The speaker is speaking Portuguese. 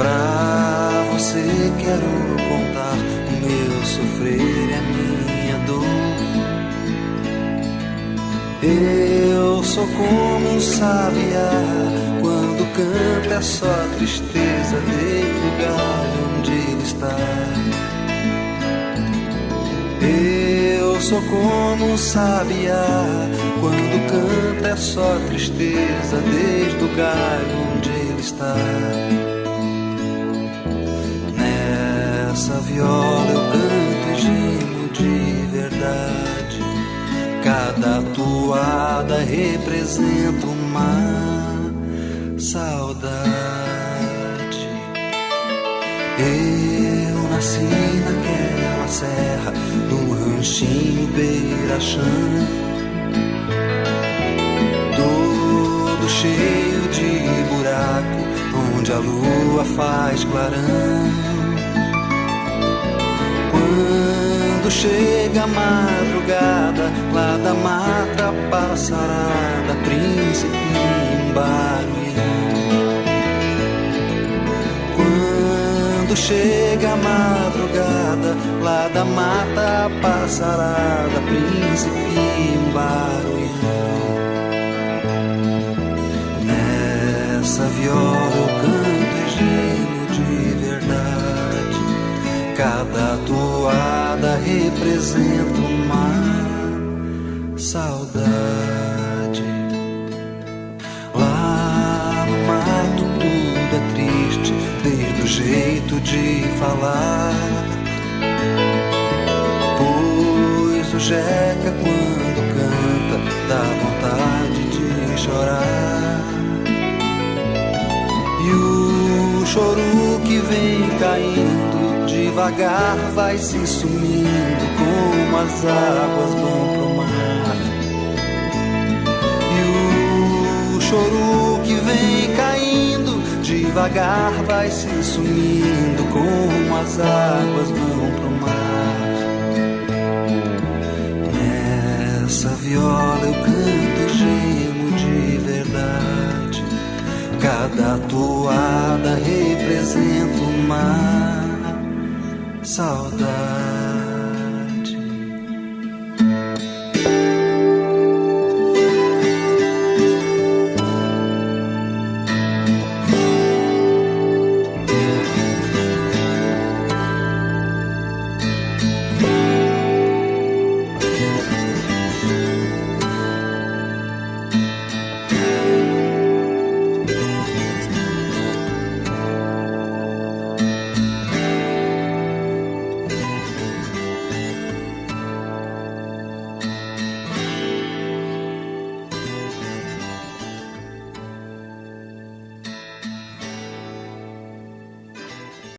Pra você quero contar o meu sofrer e a minha dor. Eu sou como um sabiá, quando canta é só tristeza desde o lugar onde ele está. Eu sou como um sabiá, quando canta é só tristeza desde o galho onde ele está. Nessa viola eu canto e gemo de verdade, cada toada representa uma saudade. Eu nasci naquela serra, num ranchinho beira-chão, todo cheio de buraco, onde a lua faz clarão. Quando chega a madrugada, lá da mata passarada, príncipe em barulhão. Quando chega a madrugada, lá da mata passarada, príncipe em barulhão. Nessa viola eu canto e gemo de verdade, cada toada representa uma saudade. Lá no mato tudo é triste, desde o jeito de falar, pois o jeca quando canta dá vontade de chorar. E o choro que vem caindo devagar vai se sumindo como as águas vão pro mar. E o choro que vem caindo devagar vai se sumindo como as águas vão pro mar. Nessa viola eu canto e gemo de verdade, cada toada representa uma saudade.